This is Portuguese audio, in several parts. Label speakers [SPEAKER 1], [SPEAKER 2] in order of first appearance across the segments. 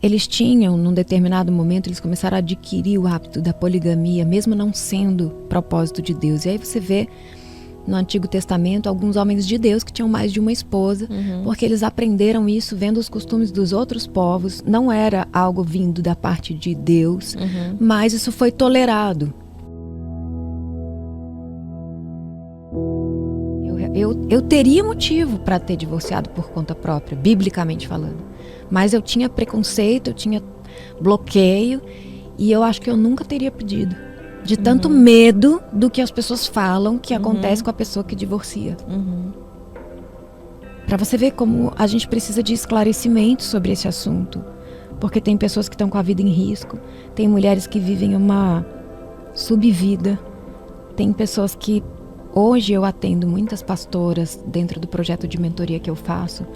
[SPEAKER 1] eles tinham, num determinado momento, eles começaram a adquirir o hábito da poligamia, mesmo não sendo propósito de Deus. E aí você vê no Antigo Testamento alguns homens de Deus que tinham mais de uma esposa, porque eles aprenderam isso vendo os costumes dos outros povos. Não era algo vindo da parte de Deus, mas isso foi tolerado. Eu teria motivo para ter divorciado por conta própria, biblicamente falando. Mas eu tinha preconceito, eu tinha bloqueio, e eu acho que eu nunca teria pedido. De tanto medo do que as pessoas falam que acontece com a pessoa que divorcia. Para você ver como a gente precisa de esclarecimento sobre esse assunto. Porque tem pessoas que estão com a vida em risco, tem mulheres que vivem uma subvida, tem pessoas que... Hoje eu atendo muitas pastoras dentro do projeto de mentoria que eu faço,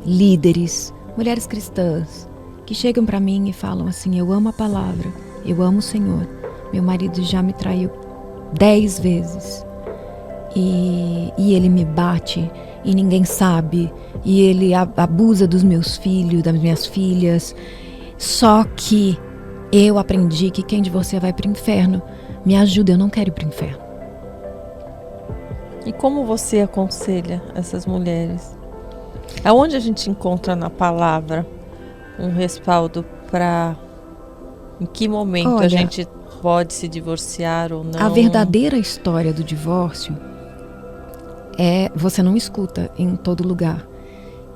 [SPEAKER 1] líderes, mulheres cristãs, que chegam para mim e falam assim: eu amo a palavra, eu amo o Senhor, meu marido já me traiu 10 vezes e ele me bate e ninguém sabe, e ele abusa dos meus filhos, das minhas filhas, só que eu aprendi que quem divorcia vai para o inferno, me ajuda, eu não quero ir para o inferno.
[SPEAKER 2] E como você aconselha essas mulheres? Aonde a gente encontra na palavra um respaldo para em que momento a gente pode se divorciar ou não?
[SPEAKER 1] A verdadeira história do divórcio você não escuta em todo lugar.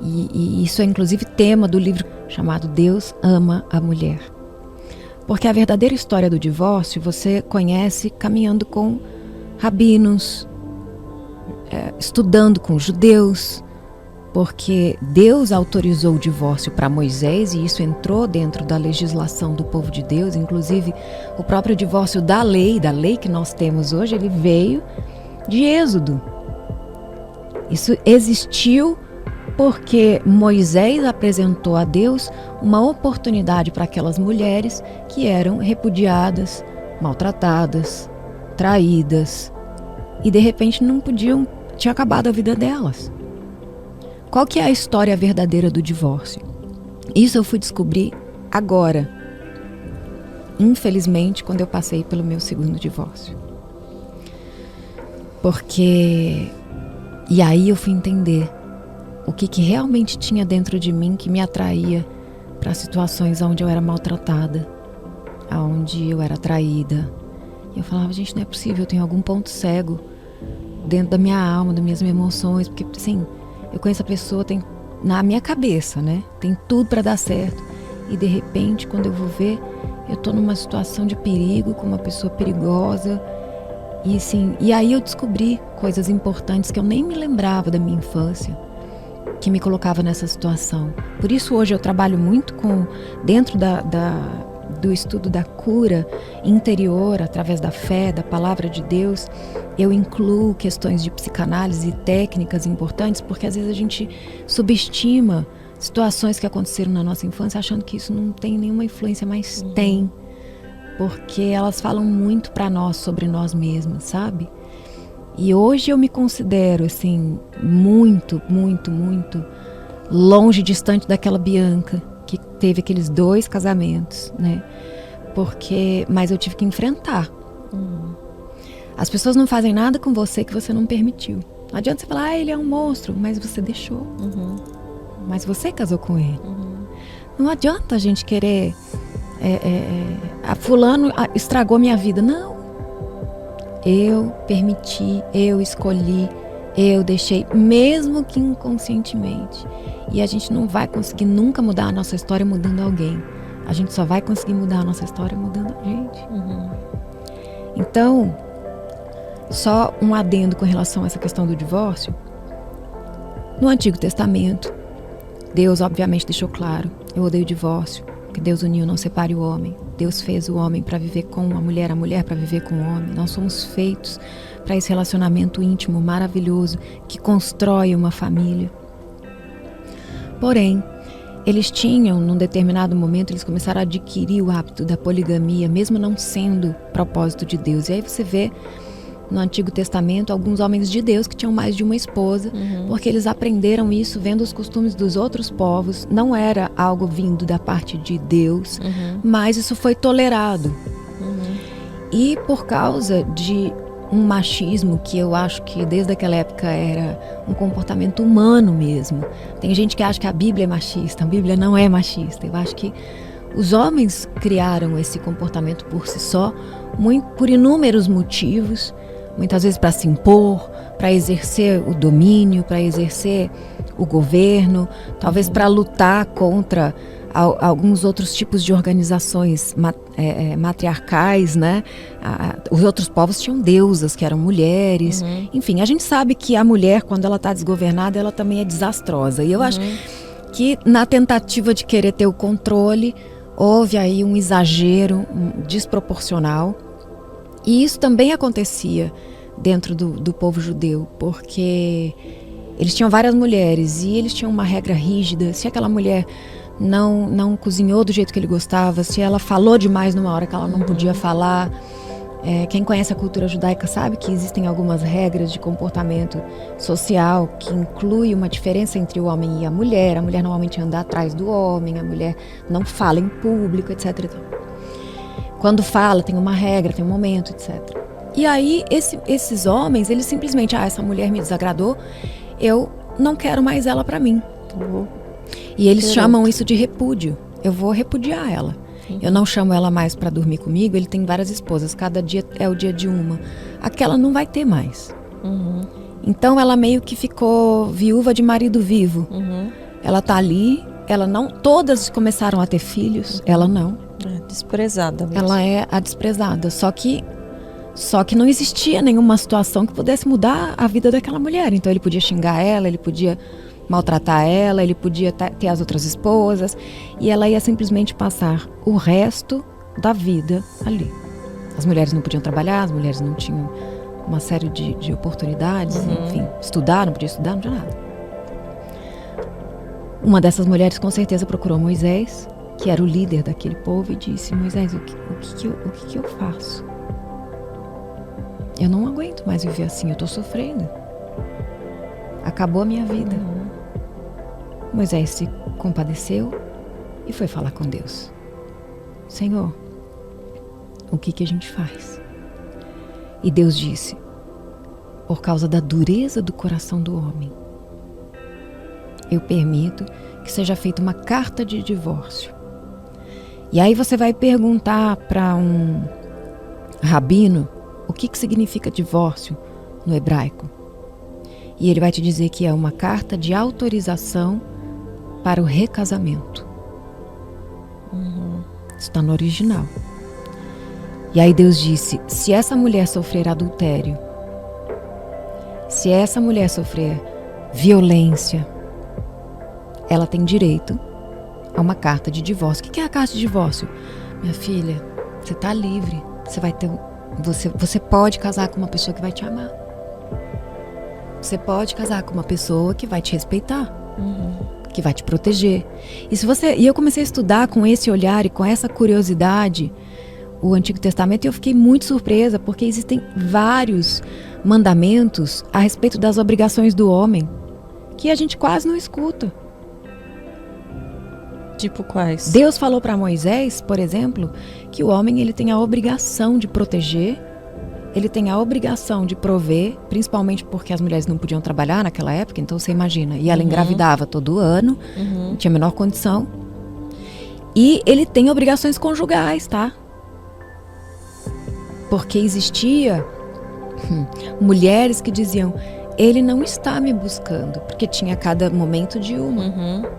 [SPEAKER 1] E isso é inclusive tema do livro chamado Deus Ama a Mulher. Porque a verdadeira história do divórcio você conhece caminhando com rabinos, estudando com judeus, porque Deus autorizou o divórcio para Moisés e isso entrou dentro da legislação do povo de Deus. Inclusive o próprio divórcio da lei que nós temos hoje, ele veio de Êxodo. Isso existiu porque Moisés apresentou a Deus uma oportunidade para aquelas mulheres que eram repudiadas, maltratadas, traídas e de repente não podiam, tinha acabado a vida delas. Qual que é a história verdadeira do divórcio? Isso eu fui descobrir agora, infelizmente, quando eu passei pelo meu segundo divórcio. E aí eu fui entender o que realmente tinha dentro de mim que me atraía para situações onde eu era maltratada, onde eu era traída. E eu falava, gente, não é possível, eu tenho algum ponto cego dentro da minha alma, das minhas emoções, porque assim, eu conheço a pessoa, tem na minha cabeça, né? Tem tudo para dar certo. E de repente, quando eu vou ver, eu tô numa situação de perigo, com uma pessoa perigosa. E assim, e aí eu descobri coisas importantes que eu nem me lembrava da minha infância, que me colocava nessa situação. Por isso hoje eu trabalho muito dentro do estudo da cura interior, através da fé, da palavra de Deus. Eu incluo questões de psicanálise e técnicas importantes, porque às vezes a gente subestima situações que aconteceram na nossa infância, achando que isso não tem nenhuma influência, mas tem. Porque elas falam muito para nós sobre nós mesmos, sabe? E hoje eu me considero, assim, muito, muito, muito longe, distante daquela Bianca que teve aqueles 2 casamentos, né? Mas eu tive que enfrentar. As pessoas não fazem nada com você que você não permitiu. Não adianta você falar, ele é um monstro, mas você deixou. Mas você casou com ele. Não adianta a gente querer... a fulano estragou minha vida. Não. Eu permiti, eu escolhi, eu deixei, mesmo que inconscientemente. E a gente não vai conseguir nunca mudar a nossa história mudando alguém. A gente só vai conseguir mudar a nossa história mudando a gente. Então, só um adendo com relação a essa questão do divórcio. No Antigo Testamento, Deus obviamente deixou claro, eu odeio o divórcio, que Deus uniu, não separe o homem. Deus fez o homem para viver com a mulher para viver com o homem. Nós somos feitos para esse relacionamento íntimo, maravilhoso, que constrói uma família. Porém, eles tinham, num determinado momento, eles começaram a adquirir o hábito da poligamia, mesmo não sendo propósito de Deus. E aí você vê no Antigo Testamento alguns homens de Deus que tinham mais de uma esposa, porque eles aprenderam isso vendo os costumes dos outros povos. Não era algo vindo da parte de Deus, mas isso foi tolerado. E por causa de um machismo que eu acho que desde aquela época era um comportamento humano mesmo. Tem gente que acha que a Bíblia é machista. A Bíblia não é machista. Eu acho que os homens criaram esse comportamento por si só, por inúmeros motivos, muitas vezes para se impor, para exercer o domínio, para exercer o governo, talvez para lutar contra alguns outros tipos de organizações matriarcais, né? Os outros povos tinham deusas, que eram mulheres. Enfim, a gente sabe que a mulher, quando ela está desgovernada, ela também é desastrosa. E eu acho que na tentativa de querer ter o controle, houve aí um exagero desproporcional. E isso também acontecia dentro do povo judeu, porque eles tinham várias mulheres e eles tinham uma regra rígida. Se aquela mulher não cozinhou do jeito que ele gostava, se ela falou demais numa hora que ela não podia falar. Quem conhece a cultura judaica sabe que existem algumas regras de comportamento social que inclui uma diferença entre o homem e a mulher. A mulher normalmente anda atrás do homem, a mulher não fala em público, etc. Quando fala, tem uma regra, tem um momento, etc. E aí, esses homens, eles simplesmente, essa mulher me desagradou, eu não quero mais ela pra mim. E eles chamam isso de repúdio. Eu vou repudiar ela. Eu não chamo ela mais pra dormir comigo. Ele tem várias esposas, cada dia é o dia de uma. Aquela não vai ter mais. Então ela meio que ficou viúva de marido vivo. Ela tá ali, ela não. Todas começaram a ter filhos, ela não.
[SPEAKER 2] Desprezada mesmo.
[SPEAKER 1] Ela é a desprezada. Só que não existia nenhuma situação que pudesse mudar a vida daquela mulher. Então ele podia xingar ela, ele podia maltratar ela, ele podia ter as outras esposas, e ela ia simplesmente passar o resto da vida ali. As mulheres não podiam trabalhar, as mulheres não tinham uma série de oportunidades, enfim, estudar, não podia estudar, não tinha nada. Uma dessas mulheres com certeza procurou Moisés, que era o líder daquele povo, e disse: Moisés, o que eu faço? Eu não aguento mais viver assim, eu estou sofrendo. Acabou a minha vida. Moisés se compadeceu e foi falar com Deus. Senhor, o que a gente faz? E Deus disse: por causa da dureza do coração do homem, eu permito que seja feita uma carta de divórcio. E aí você vai perguntar para um rabino o que significa divórcio no hebraico. E ele vai te dizer que é uma carta de autorização para o recasamento. Isso está no original. E aí Deus disse: se essa mulher sofrer adultério, se essa mulher sofrer violência, ela tem direito a uma carta de divórcio. O que é a carta de divórcio? Minha filha, você está livre. Você pode casar com uma pessoa que vai te amar. Você pode casar com uma pessoa que vai te respeitar, que vai te proteger. E eu comecei a estudar com esse olhar e com essa curiosidade o Antigo Testamento, e eu fiquei muito surpresa, porque existem vários mandamentos a respeito das obrigações do homem que a gente quase não escuta.
[SPEAKER 2] Tipo quais?
[SPEAKER 1] Deus falou para Moisés, por exemplo, que o homem ele tem a obrigação de proteger, ele tem a obrigação de prover, principalmente porque as mulheres não podiam trabalhar naquela época, então você imagina, e ela engravidava todo ano, não tinha a menor condição. E ele tem obrigações conjugais, tá? Porque existia mulheres que diziam: ele não está me buscando, porque tinha cada momento de uma.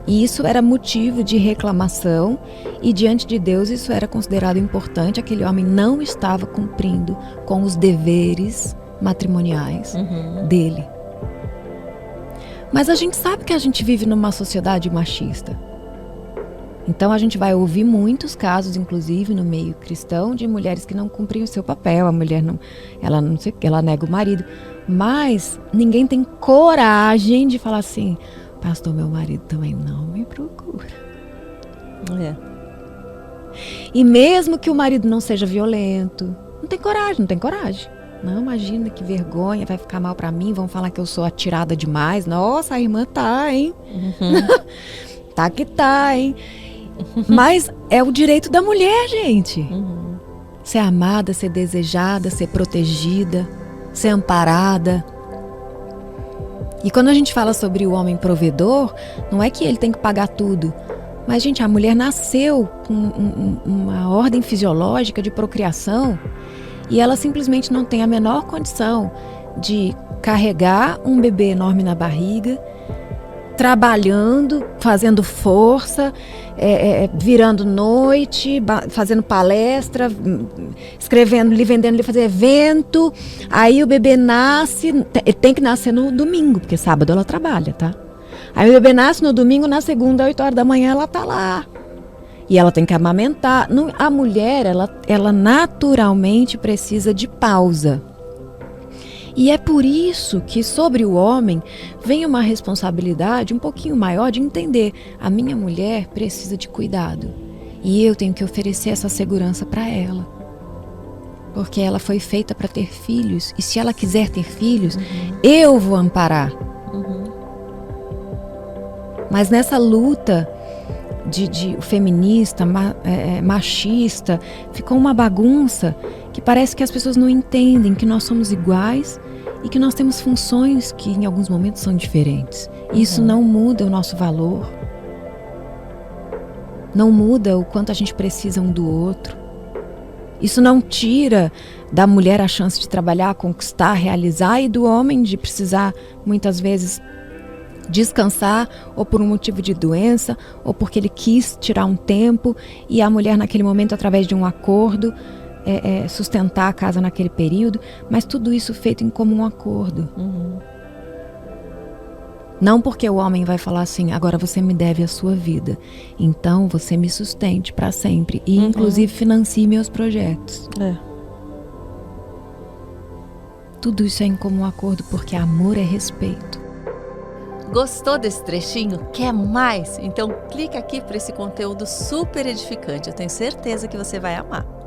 [SPEAKER 1] E isso era motivo de reclamação, e diante de Deus isso era considerado importante. Aquele homem não estava cumprindo com os deveres matrimoniais dele. Mas a gente sabe que a gente vive numa sociedade machista. Então a gente vai ouvir muitos casos, inclusive no meio cristão, de mulheres que não cumpriam o seu papel. A mulher ela nega o marido. Mas ninguém tem coragem de falar assim: pastor, meu marido também não me procura. E mesmo que o marido não seja violento, não tem coragem. Não, imagina que vergonha, vai ficar mal pra mim, vão falar que eu sou atirada demais. Nossa, a irmã tá, hein? Tá que tá, hein? Mas é o direito da mulher, gente. Ser amada, ser desejada, ser protegida, ser amparada. E quando a gente fala sobre o homem provedor, não é que ele tem que pagar tudo. Mas, gente, a mulher nasceu com uma ordem fisiológica de procriação e ela simplesmente não tem a menor condição de carregar um bebê enorme na barriga, trabalhando, fazendo força, virando noite, fazendo palestra, escrevendo, vendendo, fazendo evento. Aí o bebê nasce, tem que nascer no domingo, porque sábado ela trabalha, tá? Aí o bebê nasce no domingo, na segunda, 8 horas da manhã, ela tá lá. E ela tem que amamentar. A mulher, ela naturalmente precisa de pausa. E é por isso que sobre o homem vem uma responsabilidade um pouquinho maior de entender. A minha mulher precisa de cuidado. E eu tenho que oferecer essa segurança para ela. Porque ela foi feita para ter filhos. E se ela quiser ter filhos, eu vou amparar. Mas nessa luta de feminista, machista, ficou uma bagunça que parece que as pessoas não entendem que nós somos iguais e que nós temos funções que em alguns momentos são diferentes. E isso não muda o nosso valor, não muda o quanto a gente precisa um do outro. Isso não tira da mulher a chance de trabalhar, conquistar, realizar, e do homem de precisar, muitas vezes, descansar, ou por um motivo de doença, ou porque ele quis tirar um tempo, e a mulher naquele momento, através de um acordo, sustentar a casa naquele período, mas tudo isso feito em comum acordo. Não porque o homem vai falar assim, agora você me deve a sua vida, então você me sustente para sempre, e inclusive financie meus projetos. Tudo isso é em comum acordo, porque amor é respeito.
[SPEAKER 2] Gostou desse trechinho? Quer mais? Então clica aqui para esse conteúdo super edificante. Eu tenho certeza que você vai amar.